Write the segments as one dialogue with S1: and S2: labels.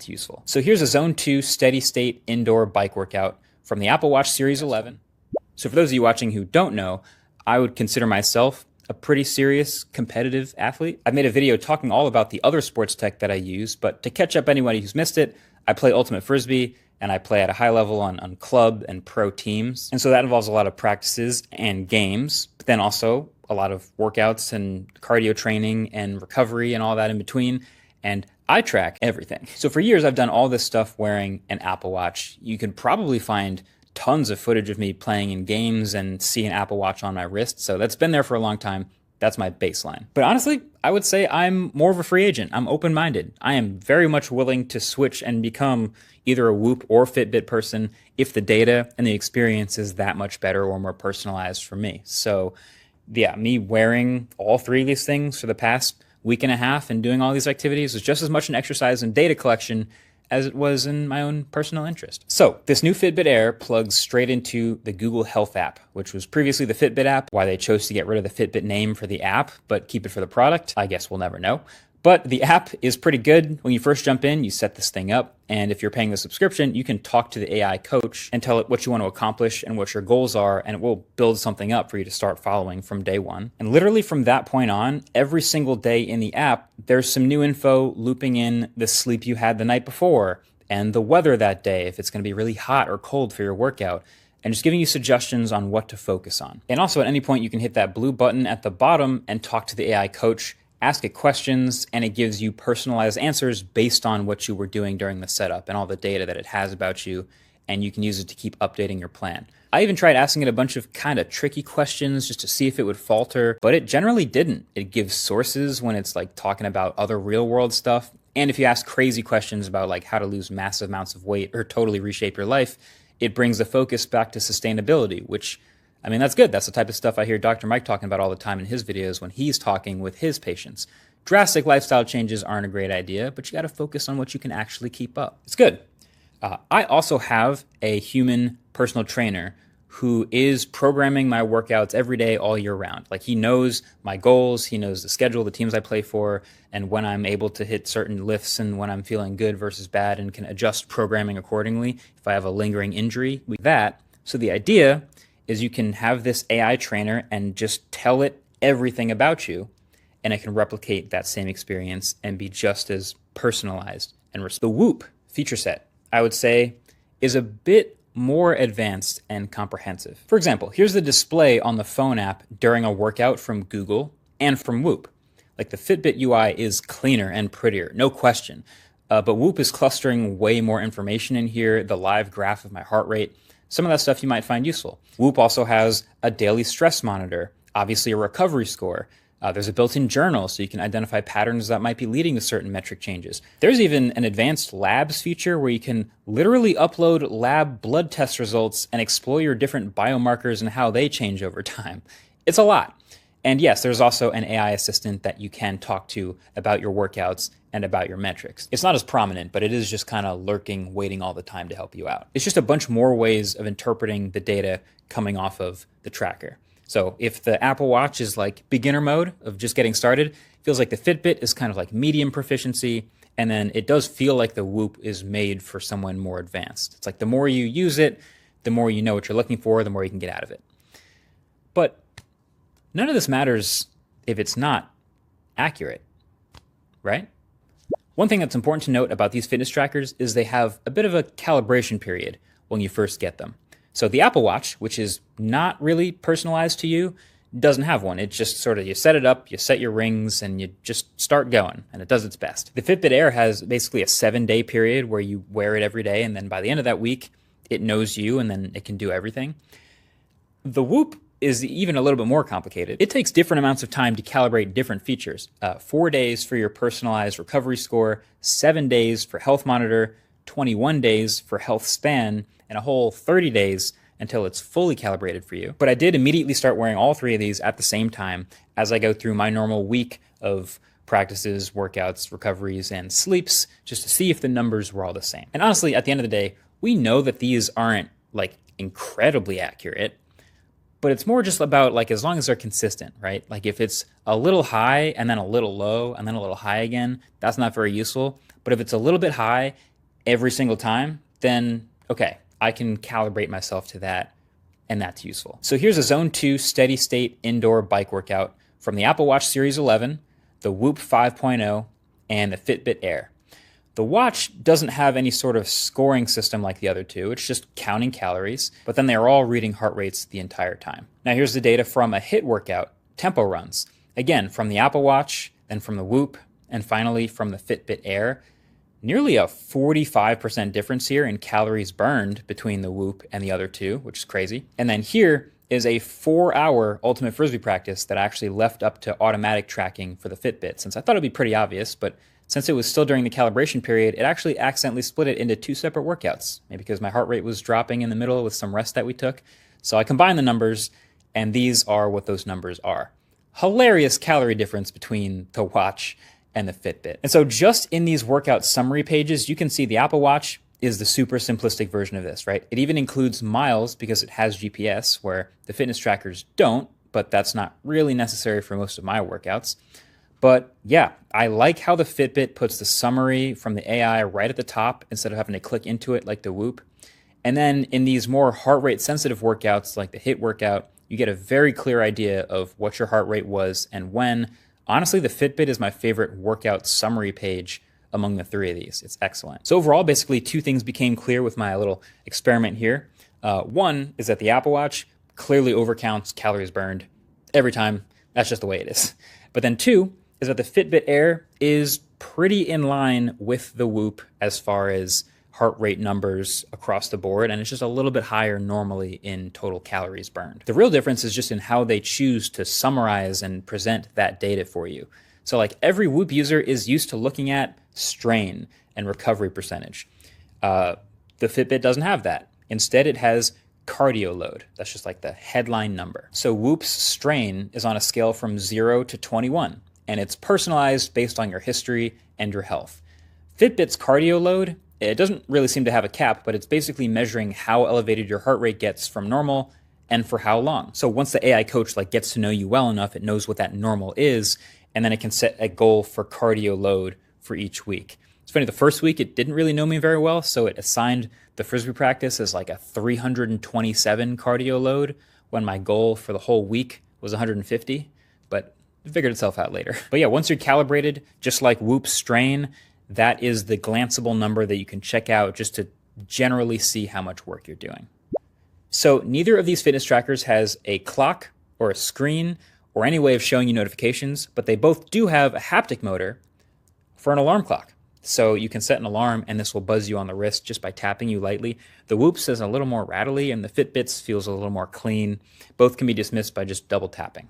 S1: It's useful. So here's a Zone 2 steady state indoor bike workout from the Apple Watch Series 11. So for those of you watching who don't know, I would consider myself a pretty serious competitive athlete. I've made a video talking all about the other sports tech that I use, but to catch up anybody who's missed it, I play Ultimate Frisbee and I play at a high level on club and pro teams. And so that involves a lot of practices and games, but then also a lot of workouts and cardio training and recovery and all that in between. And I track everything. So for years, I've done all this stuff wearing an Apple Watch. You could probably find tons of footage of me playing in games and see an Apple Watch on my wrist. So that's been there for a long time. That's my baseline. But honestly, I would say I'm more of a free agent. I'm open-minded. I am very much willing to switch and become either a Whoop or Fitbit person if the data and the experience is that much better or more personalized for me. So yeah, me wearing all three of these things for the past week and a half and doing all these activities was just as much an exercise in data collection as it was in my own personal interest. So this new Fitbit Air plugs straight into the Google Health app, which was previously the Fitbit app. Why they chose to get rid of the Fitbit name for the app, but keep it for the product, I guess we'll never know. But the app is pretty good. When you first jump in, you set this thing up. And if you're paying the subscription, you can talk to the AI coach and tell it what you want to accomplish and what your goals are, and it will build something up for you to start following from day one. And literally from that point on, every single day in the app, there's some new info looping in the sleep you had the night before and the weather that day, if it's going to be really hot or cold for your workout, and just giving you suggestions on what to focus on. And also at any point, you can hit that blue button at the bottom and talk to the AI coach, ask it questions, and it gives you personalized answers based on what you were doing during the setup and all the data that it has about you, and you can use it to keep updating your plan. I even tried asking it a bunch of kind of tricky questions just to see if it would falter, but it generally didn't. It gives sources when it's like talking about other real world stuff. And if you ask crazy questions about like how to lose massive amounts of weight or totally reshape your life, it brings the focus back to sustainability, which, I mean, that's good. That's the type of stuff I hear Dr. Mike talking about all the time in his videos when he's talking with his patients. Drastic lifestyle changes aren't a great idea, but you got to focus on what you can actually keep up. It's good. I also have a human personal trainer who is programming my workouts every day, all year round. Like he knows my goals, he knows the schedule, the teams I play for, and when I'm able to hit certain lifts and when I'm feeling good versus bad, and can adjust programming accordingly if I have a lingering injury with that. So the idea is you can have this AI trainer and just tell it everything about you, and it can replicate that same experience and be just as personalized and the Whoop feature set, I would say, is a bit more advanced and comprehensive. For example, here's the display on the phone app during a workout from Google and from Whoop. Like the Fitbit UI is cleaner and prettier, no question. But Whoop is clustering way more information in here, the live graph of my heart rate. Some of that stuff you might find useful. Whoop also has a daily stress monitor, obviously a recovery score. There's a built-in journal so you can identify patterns that might be leading to certain metric changes. There's even an advanced labs feature where you can literally upload lab blood test results and explore your different biomarkers and how they change over time. It's a lot. And yes, there's also an AI assistant that you can talk to about your workouts and about your metrics. It's not as prominent, but it is just kind of lurking, waiting all the time to help you out. It's just a bunch more ways of interpreting the data coming off of the tracker. So if the Apple Watch is like beginner mode of just getting started, it feels like the Fitbit is kind of like medium proficiency. And then it does feel like the Whoop is made for someone more advanced. It's like the more you use it, the more you know what you're looking for, the more you can get out of it. But none of this matters if it's not accurate, right? One thing that's important to note about these fitness trackers is they have a bit of a calibration period when you first get them. So the Apple Watch, which is not really personalized to you, doesn't have one. It's just sort of, you set it up, you set your rings, and you just start going, and it does its best. The Fitbit Air has basically a 7-day period where you wear it every day, and then by the end of that week, it knows you, and then it can do everything. The Whoop is even a little bit more complicated. It takes different amounts of time to calibrate different features. 4 days for your personalized recovery score, 7 days for health monitor, 21 days for health span, and a whole 30 days until it's fully calibrated for you. But I did immediately start wearing all three of these at the same time as I go through my normal week of practices, workouts, recoveries, and sleeps, just to see if the numbers were all the same. And honestly, at the end of the day, we know that these aren't like incredibly accurate, but it's more just about like, as long as they're consistent, right? Like if it's a little high and then a little low and then a little high again, that's not very useful. But if it's a little bit high every single time, then okay, I can calibrate myself to that, and that's useful. So here's a Zone 2 steady state indoor bike workout from the Apple Watch Series 11, the Whoop 5.0, and the Fitbit Air. The watch doesn't have any sort of scoring system like the other two. It's just counting calories, but then they're all reading heart rates the entire time. Now here's the data from a HIIT workout, tempo runs. Again, from the Apple Watch, then from the Whoop, and finally from the Fitbit Air. Nearly a 45% difference here in calories burned between the Whoop and the other two, which is crazy. And then here is a 4-hour ultimate frisbee practice that I actually left up to automatic tracking for the Fitbit, since I thought it'd be pretty obvious, but since it was still during the calibration period, it actually accidentally split it into 2 separate workouts, maybe because my heart rate was dropping in the middle with some rest that we took. So I combined the numbers, and these are what those numbers are. Hilarious calorie difference between the watch and the Fitbit. And so just in these workout summary pages, you can see the Apple Watch is the super simplistic version of this, right? It even includes miles because it has GPS, where the fitness trackers don't, but that's not really necessary for most of my workouts. But yeah, I like how the Fitbit puts the summary from the AI right at the top instead of having to click into it like the Whoop. And then in these more heart rate sensitive workouts like the HIIT workout, you get a very clear idea of what your heart rate was and when. Honestly, the Fitbit is my favorite workout summary page among the 3 of these. It's excellent. So overall, basically 2 things became clear with my little experiment here. One is that the Apple Watch clearly overcounts calories burned every time. That's just the way it is. But then 2 is that the Fitbit Air is pretty in line with the Whoop as far as heart rate numbers across the board, and it's just a little bit higher normally in total calories burned. The real difference is just in how they choose to summarize and present that data for you. So like every Whoop user is used to looking at strain and recovery percentage. The Fitbit doesn't have that. Instead, it has cardio load. That's just like the headline number. So Whoop's strain is on a scale from 0 to 21. And it's personalized based on your history and your health. Fitbit's cardio load, it doesn't really seem to have a cap, but it's basically measuring how elevated your heart rate gets from normal and for how long. So once the AI coach gets to know you well enough, it knows what that normal is, and then it can set a goal for cardio load for each week. It's funny, the first week it didn't really know me very well, so it assigned the frisbee practice as like a 327 cardio load when my goal for the whole week was 150, but it figured itself out later. But yeah, once you're calibrated, just like Whoop's strain, that is the glanceable number that you can check out just to generally see how much work you're doing. So neither of these fitness trackers has a clock or a screen or any way of showing you notifications, but they both do have a haptic motor for an alarm clock. So you can set an alarm and this will buzz you on the wrist just by tapping you lightly. The Whoop's is a little more rattly and the Fitbit's feels a little more clean. Both can be dismissed by just double tapping.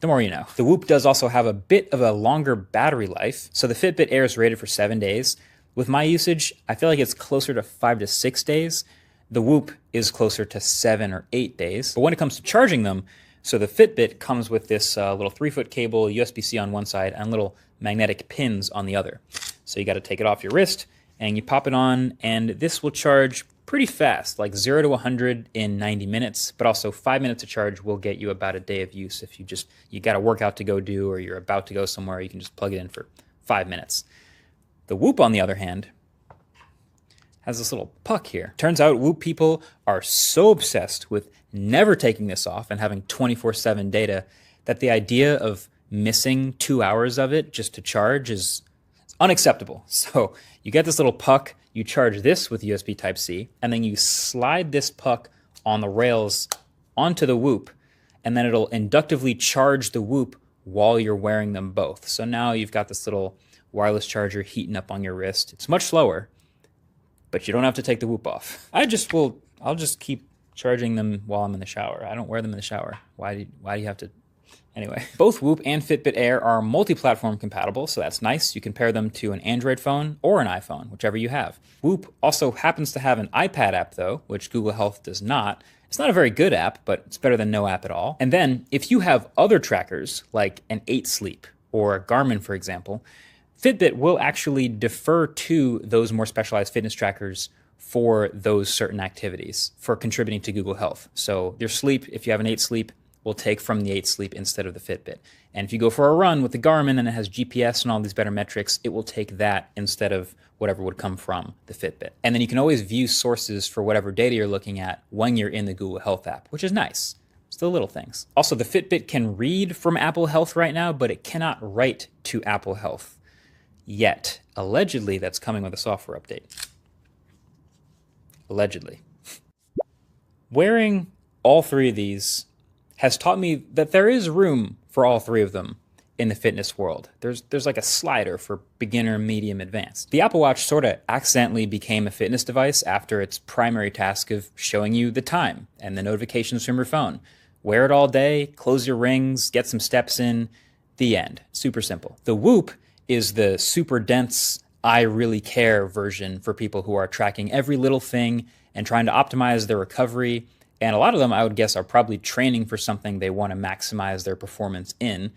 S1: The more you know. The Whoop does also have a bit of a longer battery life. So the Fitbit Air is rated for 7 days. With my usage, I feel like it's closer to 5 to 6 days. The Whoop is closer to 7 or 8 days. But when it comes to charging them, so the Fitbit comes with this little 3-foot cable, USB-C on one side, and little magnetic pins on the other. So you got to take it off your wrist and you pop it on, and this will charge pretty fast, like 0 to 100 in 90 minutes, but also 5 minutes of charge will get you about a day of use. If you got a workout to go do or you're about to go somewhere, you can just plug it in for 5 minutes. The Whoop, on the other hand, has this little puck here. Turns out Whoop people are so obsessed with never taking this off and having 24/7 data that the idea of missing 2 hours of it just to charge is unacceptable. So you get this little puck, you charge this with USB Type-C, and then you slide this puck on the rails onto the Whoop, and then it'll inductively charge the Whoop while you're wearing them both. So now you've got this little wireless charger heating up on your wrist. It's much slower, but you don't have to take the Whoop off. I'll just keep charging them while I'm in the shower. I don't wear them in the shower. Why do you have to? Anyway, both Whoop and Fitbit Air are multi-platform compatible, so that's nice. You can pair them to an Android phone or an iPhone, whichever you have. Whoop also happens to have an iPad app though, which Google Health does not. It's not a very good app, but it's better than no app at all. And then if you have other trackers, like an 8 Sleep or a Garmin, for example, Fitbit will actually defer to those more specialized fitness trackers for those certain activities, for contributing to Google Health. So your sleep, if you have an 8 Sleep, will take from the 8 Sleep instead of the Fitbit. And if you go for a run with the Garmin and it has GPS and all these better metrics, it will take that instead of whatever would come from the Fitbit. And then you can always view sources for whatever data you're looking at when you're in the Google Health app, which is nice. It's the little things. Also, the Fitbit can read from Apple Health right now, but it cannot write to Apple Health yet. Allegedly, that's coming with a software update. Allegedly. Wearing all 3 of these has taught me that there is room for all 3 of them in the fitness world. There's like a slider for beginner, medium, advanced. The Apple Watch sort of accidentally became a fitness device after its primary task of showing you the time and the notifications from your phone. Wear it all day, close your rings, get some steps in, the end. Super simple. The Whoop is the super dense, I really care version for people who are tracking every little thing and trying to optimize their recovery. And a lot of them, I would guess, are probably training for something they want to maximize their performance in,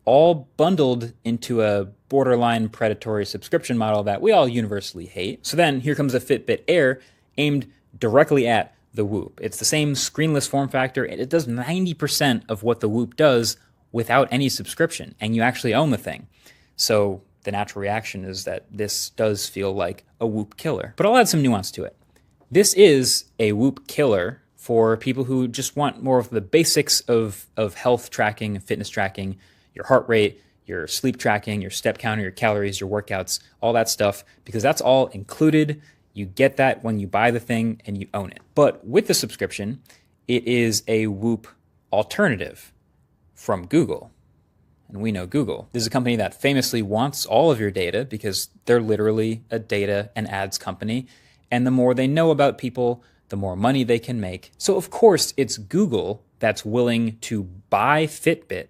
S1: all bundled into a borderline predatory subscription model that we all universally hate. So then here comes a Fitbit Air aimed directly at the Whoop. It's the same screenless form factor, and it does 90% of what the Whoop does without any subscription, and you actually own the thing. So the natural reaction is that this does feel like a Whoop killer. But I'll add some nuance to it. This is a Whoop killer for people who just want more of the basics of health tracking, fitness tracking, your heart rate, your sleep tracking, your step counter, your calories, your workouts, all that stuff, because that's all included. You get that when you buy the thing and you own it. But with the subscription, it is a Whoop alternative from Google. And we know Google. This is a company that famously wants all of your data because they're literally a data and ads company. And the more they know about people, the more money they can make. So of course, it's Google that's willing to buy Fitbit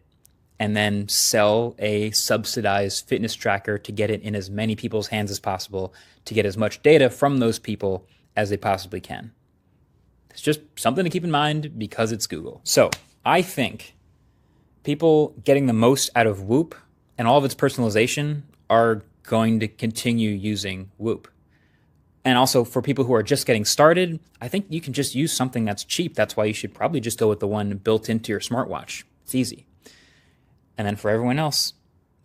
S1: and then sell a subsidized fitness tracker to get it in as many people's hands as possible, to get as much data from those people as they possibly can. It's just something to keep in mind because it's Google. So I think people getting the most out of Whoop and all of its personalization are going to continue using Whoop. And also for people who are just getting started, I think you can just use something that's cheap. That's why you should probably just go with the one built into your smartwatch. It's easy. And then for everyone else,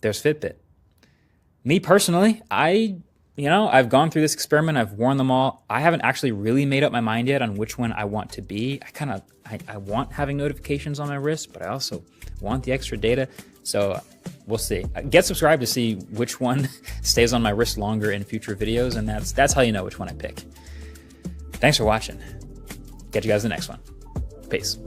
S1: there's Fitbit. Me personally, I've gone through this experiment. I've worn them all. I haven't actually really made up my mind yet on which one I want to be. I want having notifications on my wrist, but I also want the extra data. So we'll see. Get subscribed to see which one stays on my wrist longer in future videos, and that's how you know which one I pick. Thanks for watching. Catch you guys in the next one. Peace.